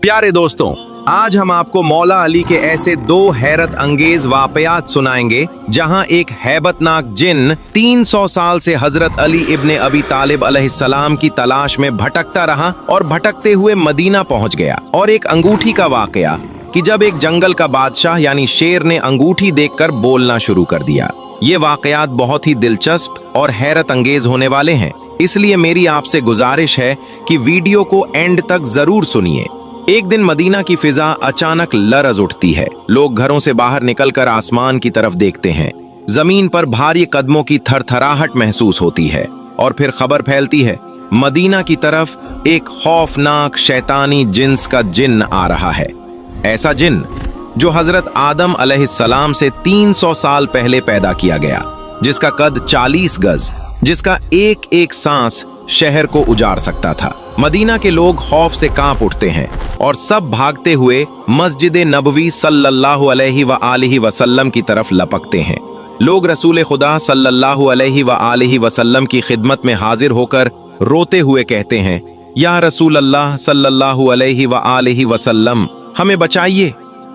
प्यारे दोस्तों, आज हम आपको मौला अली के ऐसे दो हैरत अंगेज वाकयात सुनाएंगे जहां एक हैबतनाक जिन 300 साल से हजरत अली इब्ने अबी तालिब अलैहिस्सलाम की तलाश में भटकता रहा और भटकते हुए मदीना पहुंच गया। और एक अंगूठी का वाकया कि जब एक जंगल का बादशाह यानी शेर ने अंगूठी देखकर बोलना शुरू कर दिया। ये वाकयात बहुत ही दिलचस्प और हैरत अंगेज होने वाले हैं, इसलिए मेरी आपसे गुजारिश है कि वीडियो को एंड तक जरूर सुनिए। एक दिन मदीना की फिजा अचानक लरज उठती है। लोग घरों से बाहर निकलकर आसमान की तरफ देखते हैं। जमीन पर भारी कदमों की थरथराहट महसूस होती है और फिर खबर फैलती है, मदीना की तरफ एक खौफनाक शैतानी जिन्स का जिन्न आ रहा है। ऐसा जिन्न जो हजरत आदम अलैहिस्सलाम से 300 साल पहले पैदा किया गया, जिसका कद 40 गज, जिसका एक एक सांस शहर को उजाड़ सकता था। मदीना के लोग खौफ से कांप उठते हैं और सब भागते हुए मस्जिद नबवी सल्लल्लाहु अलैहि व आलिहि वसल्लम की तरफ लपकते हैं। लोग रसूल खुदा सल्लल्लाहु अलैहि व आलिहि वसल्लम की खिदमत में हाजिर होकर रोते हुए कहते हैं, या रसूल अल्लाह सल्लल्लाहु अलैहि व आलिहि वसल्लम, हमें बचाइए,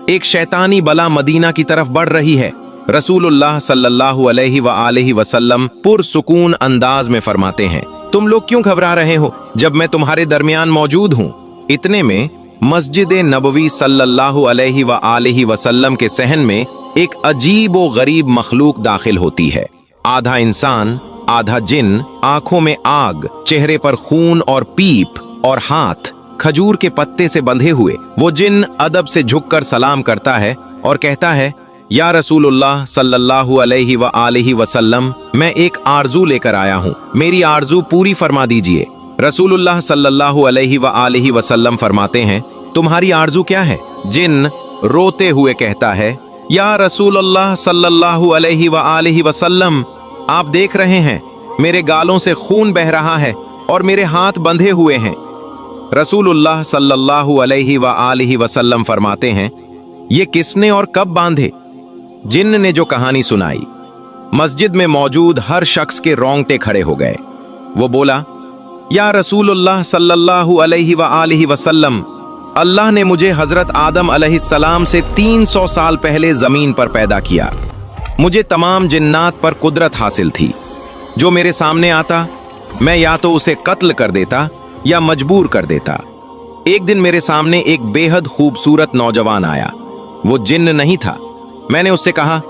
एक शैतानी बला मदीना की तरफ बढ़ रही है। रसूलुल्लाह सल्लल्लाहु अलैहि व आलिहि वसल्लम पुरसुकून अंदाज में फरमाते हैं, तुम लोग क्यों घबरा रहे हो जब मैं तुम्हारे दरमियान मौजूद हूँ। इतने में मस्जिद नबवी सल्लल्लाहु अलैहि व आलिहि वसल्लम के सहन में एक अजीब व गरीब मखलूक दाखिल होती है। आधा इंसान आधा जिन, आंखों में आग, चेहरे पर खून और पीप और हाथ खजूर के पत्ते से बंधे हुए। वो जिन अदब से झुककर सलाम करता है और कहता है, या रसूलुल्लाह सल्लल्लाहु अलैहि व आलिहि वसल्लम, मैं एक आरजू लेकर आया हूँ, मेरी आरजू पूरी फरमा दीजिए। रसूलुल्लाह सल्लल्लाहु अलैहि व आलिहि वसल्लम फरमाते हैं, तुम्हारी आरजू क्या है? जिन रोते हुए कहता है, या रसूलुल्लाह सल्लल्लाहु अलैहि व आलिहि वसल्लम, आप देख रहे हैं मेरे गालों से खून बह रहा है और मेरे हाथ बंधे हुए हैं। रसूलुल्लाह सल्लल्लाहु अलैहि व आलिहि वसल्लम फरमाते हैं, ये किसने और कब बांधे? जिन्न ने जो कहानी सुनाई, मस्जिद में मौजूद हर शख्स के रोंगटे खड़े हो गए। वो बोला, या रसूलुल्लाह सल्लल्लाहु अलैहि व आलिहि वसल्लम, अल्लाह ने मुझे हजरत आदम अलैहिस्सलाम से 300 साल पहले जमीन पर पैदा किया। मुझे तमाम जिन्नात पर कुदरत हासिल थी। जो मेरे सामने आता, मैं या तो उसे कत्ल कर देता या मजबूर कर देता। एक दिन मेरे सामने एक बेहद खूबसूरत नौजवान आया। वो जिन्न नहीं था। मैंने उससे कहा,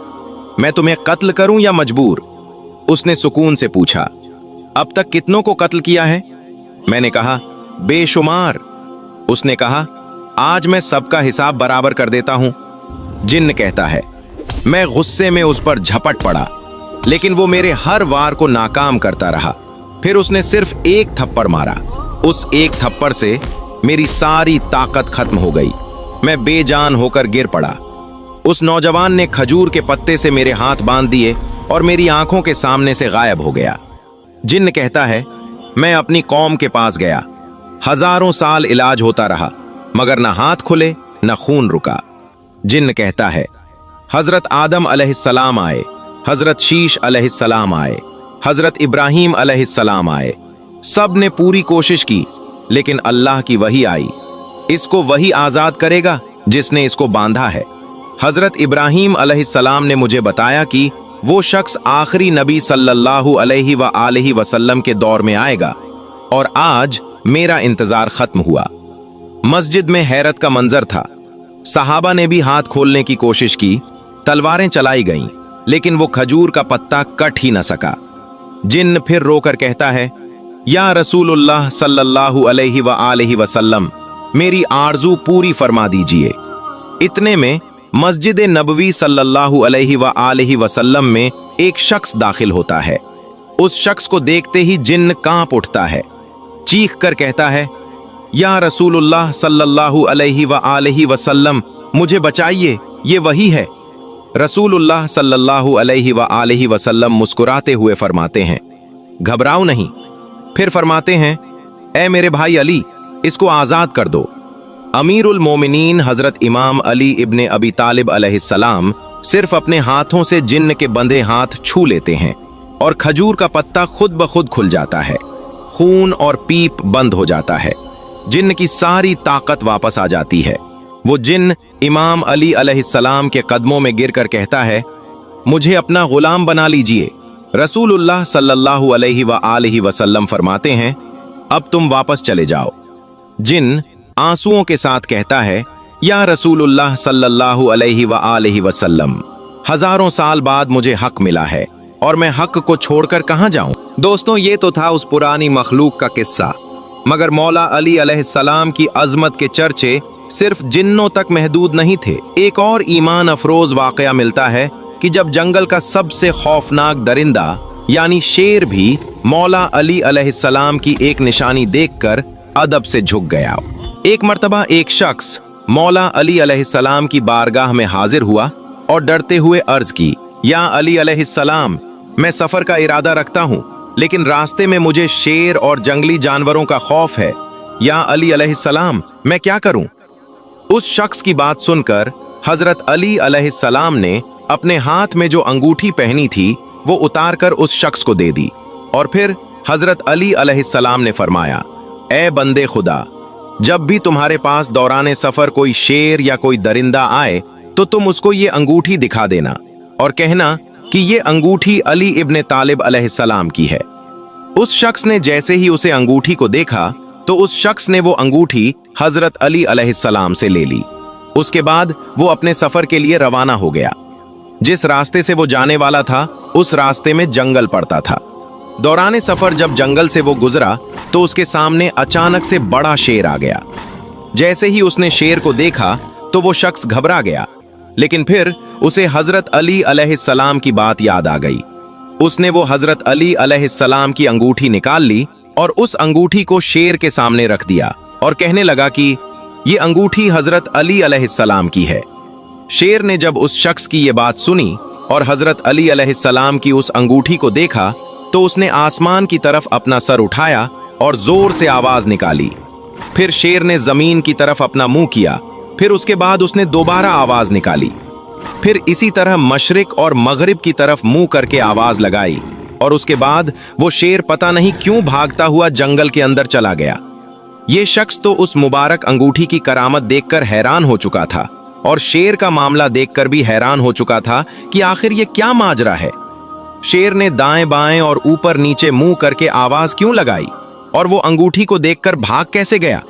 मैं तुम्हें कत्ल करूं या मजबूर? उसने सुकून से पूछा, अब तक कितनों को कत्ल किया है? मैंने कहा, बेशुमार। उसने कहा, आज मैं सबका हिसाब बराबर कर देता हूं। जिन्न कहता है, मैं गुस्से में उस पर झपट पड़ा, लेकिन वो मेरे हर वार को नाकाम करता रहा। फिर उसने सिर्फ एक थप्पड़ मारा। उस एक थप्पड़ से मेरी सारी ताकत खत्म हो गई। मैं बेजान होकर गिर पड़ा। उस नौजवान ने खजूर के पत्ते से मेरे हाथ बांध दिए और मेरी आंखों के सामने से गायब हो गया। जिन्न कहता है, मैं अपनी कौम के पास गया। हजारों साल इलाज होता रहा, मगर न हाथ खुले न खून रुका। जिन्न कहता है, हजरत आदम अलैहिस्सलाम आए, हजरत शीश अलैहिस्सलाम आए, हजरत इब्राहीम अलैहिस्सलाम आए। सब ने पूरी कोशिश की, लेकिन अल्लाह की वही आई। इसको वही आजाद करेगा जिसने इसको बांधा है। हजरत इब्राहीम अलैहिस्सलाम ने मुझे बताया कि वो शख्स आखिरी नबी सल्लल्लाहु अलैहि व आलिहि वसल्लम के दौर में आएगा, और आज मेरा इंतजार खत्म हुआ। मस्जिद में हैरत का मंजर था। सहाबा ने भी हाथ खोलने की कोशिश की, तलवारें चलाई गईं, लेकिन वो खजूर का पत्ता कट ही न सका। जिन्न फिर रोकर कहता है, या रसूलुल्लाह सल्लल्लाहु अलैहि व आलिहि वसल्लम, मेरी आरजू पूरी फरमा दीजिए। इतने में मस्जिद नबवी सल्लल्लाहु अलैहि व आलिहि वसल्लम में एक शख्स दाखिल होता है। उस शख्स को देखते ही जिन्न कांप उठता है। चीख कर कहता है, या रसूलुल्लाह सल्लल्लाहु अलैहि व आलिहि वसल्लम, मुझे बचाइए, ये वही है। रसूलुल्लाह सल्लल्लाहु अलैहि व आलिहि वसल्लम मुस्कुराते हुए फरमाते हैं, घबराओ नहीं। फिर फरमाते हैं, ए मेरे भाई अली, इसको आजाद कर दो। अमीरुल मोमिनीन हजरत इमाम अली इब्ने अबी तालिब अलैहिस्सलाम सिर्फ अपने हाथों से जिन्न के बंधे हाथ छू लेते हैं और खजूर का पत्ता खुद ब खुद खुल जाता है। खून और पीप बंद हो जाता है। जिन्न की सारी ताकत वापस आ जाती है। वो जिन्न इमाम अली अलैहिस्सलाम के कदमों में गिरकर कहता है, मुझे अपना गुलाम बना लीजिए। रसूलुल्लाह सल्लल्लाहु अलैहि व आलिहि वसल्लम फरमाते हैं, अब तुम वापस चले जाओ। जिन्न आंसुओं के साथ कहता है, या रसूलुल्लाह सल्लल्लाहु अलैहि व आलिहि वसल्लम, हजारों साल बाद मुझे हक मिला है और मैं हक को छोड़कर कहां जाऊं। दोस्तों, ये तो था उस पुरानी मखलूक का किस्सा, मगर मौला अली अलैहिस्सलाम की अजमत के चर्चे सिर्फ जिन्नों तक महदूद नहीं थे। एक और ईमान अफरोज वाकया मिलता है कि जब जंगल का सबसे खौफनाक दरिंदा यानी शेर भी मौला अली अलैहिस्सलाम की एक निशानी देखकर अदब से झुक गया। एक मर्तबा एक शख्स मौला अली अलैहिस्सलाम की बारगाह में हाजिर हुआ और डरते हुए अर्ज की, या अली अलैहिस्सलाम, मैं सफर का इरादा रखता हूँ, लेकिन रास्ते में मुझे शेर और जंगली जानवरों का खौफ है। या अली अलैहिस्सलाम, मैं क्या करूं? उस शख्स की बात सुनकर हजरत अली अलैहिस्सलाम ने अपने हाथ में जो अंगूठी पहनी थी वो उतार कर उस शख्स को दे दी और फिर हजरत अली अलैहिस्सलाम ने फरमाया, ए बंदे खुदा, जब भी तुम्हारे पास दौराने सफर कोई शेर या कोई दरिंदा आए तो तुम उसको ये अंगूठी दिखा देना और कहना कि ये अंगूठी अली इब्ने तालिब अलैहिस्सलाम की है। उस शख्स ने जैसे ही उसे अंगूठी को देखा तो उस शख्स ने वो अंगूठी हजरत अली अलैहिस्सलाम से ले ली। उसके बाद वो अपने सफर के लिए रवाना हो गया। जिस रास्ते से वो जाने वाला था उस रास्ते में जंगल पड़ता था। दौराने सफर जब जंगल से वो गुजरा तो उसके सामने अचानक से बड़ा शेर आ गया। जैसे ही उसने शेर को देखा तो वो शख्स घबरा गया, लेकिन फिर उसे हजरत अली अलैहिस्सलाम की बात याद आ गई। उसने वो हजरत अली अलैहिस्सलाम की अंगूठी निकाल ली और उस अंगूठी को शेर के सामने रख दिया और कहने लगा कि ये अंगूठी हजरत अली अलैहिस्सलाम की है। शेर ने जब उस शख्स की ये बात सुनी और हजरत अली अलैहिस्सलाम की उस अंगूठी को देखा तो उसने आसमान की तरफ अपना सर उठाया और जोर से आवाज निकाली। फिर शेर ने जमीन की तरफ अपना मुंह किया। फिर उसके बाद उसने दोबारा आवाज निकाली। फिर इसी तरह मशरिक और मगरिब की तरफ मुंह करके आवाज लगाई और उसके बाद वो शेर पता नहीं क्यों भागता हुआ जंगल के अंदर चला गया। ये शख्स तो उस मुबारक अंगूठी की करामत देखकर हैरान हो चुका था और शेर का मामला देखकर भी हैरान हो चुका था कि आखिर ये क्या माजरा है। शेर ने दाएं बाएं और ऊपर नीचे मुंह करके आवाज क्यों लगाई और वो अंगूठी को देखकर भाग कैसे गया।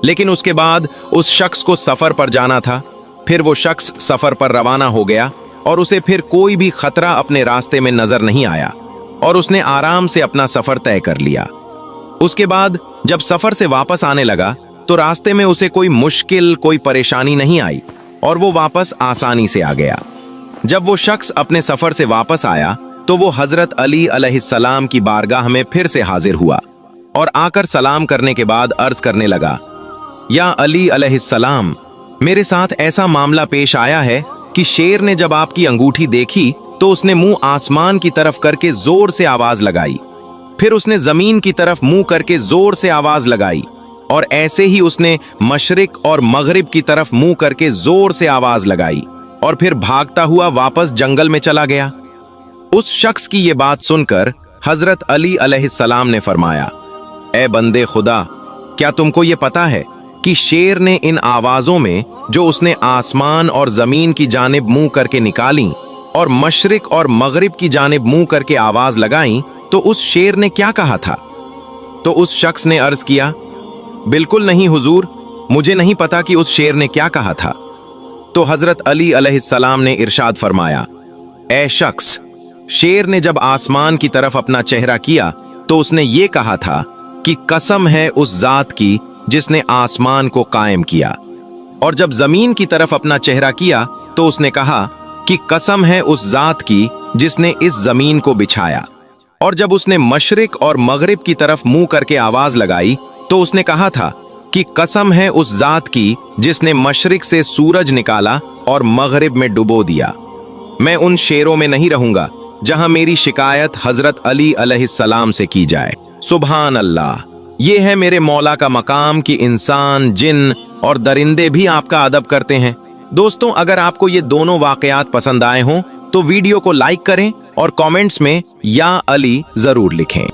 लेकिन उसके बाद उस शख्स को सफर पर जाना था। फिर वो शख्स सफर पर रवाना हो गया और उसे फिर कोई भी खतरा अपने रास्ते में नजर नहीं आया और उसने आराम से अपना सफर तय कर लिया। उसके बाद जब सफर से वापस आने लगा तो रास्ते में उसे कोई मुश्किल, कोई परेशानी नहीं आई और वो वापस आसानी से आ गया। जब वो शख्स अपने सफर से वापस आया तो वो हजरत अली अलैहिस्सलाम की बारगाह में फिर से हाजिर हुआ और आकर सलाम करने के बाद अर्ज करने लगा, या अली अलैहिस्सलाम, मेरे साथ ऐसा मामला पेश आया है कि शेर ने जब आपकी अंगूठी देखी तो उसने मुंह आसमान की तरफ करके जोर से आवाज लगाई। फिर उसने जमीन की तरफ मुंह करके जोर से आवाज लगाई और ऐसे ही उसने मशरिक और मगरिब की तरफ मुंह करके जोर से आवाज लगाई और फिर भागता हुआ वापस जंगल में चला गया। उस शख्स की ये बात सुनकर हजरत अली अलैहिस्सलाम ने फरमाया, ए बंदे खुदा, क्या तुमको ये पता है कि शेर ने इन आवाजों में जो उसने आसमान और जमीन की जानिब मुंह करके निकाली और मशरिक और मगरिब की जानिब मुंह करके आवाज लगाई तो उस शेर ने क्या कहा था? तो उस शख्स ने अर्ज किया, बिल्कुल नहीं हुजूर, मुझे नहीं पता कि उस शेर ने क्या कहा था। तो हजरत अली अलैहिस्सलाम ने इरशाद फरमाया, ए शख्स, शेर ने जब आसमान की तरफ अपना चेहरा किया तो उसने ये कहा था कि कसम है उस जात की जिसने आसमान को कायम किया, और जब जमीन की तरफ अपना चेहरा किया तो उसने कहा कि कसम है उस जात की जिसने इस जमीन को बिछाया, और जब उसने मशरिक और मगरिब की तरफ मुंह करके आवाज लगाई तो उसने कहा था कि कसम है उस जात की जिसने मशरिक से सूरज निकाला और मगरिब में डुबो दिया। मैं उन शेरों में नहीं रहूंगा जहां मेरी शिकायत हजरत अली अलैहिस्सलाम से की जाए। सुभान अल्लाह, ये है मेरे मौला का मकाम कि इंसान, जिन और दरिंदे भी आपका अदब करते हैं। दोस्तों, अगर आपको ये दोनों वाकयात पसंद आए हों तो वीडियो को लाइक करें और कमेंट्स में या अली जरूर लिखें।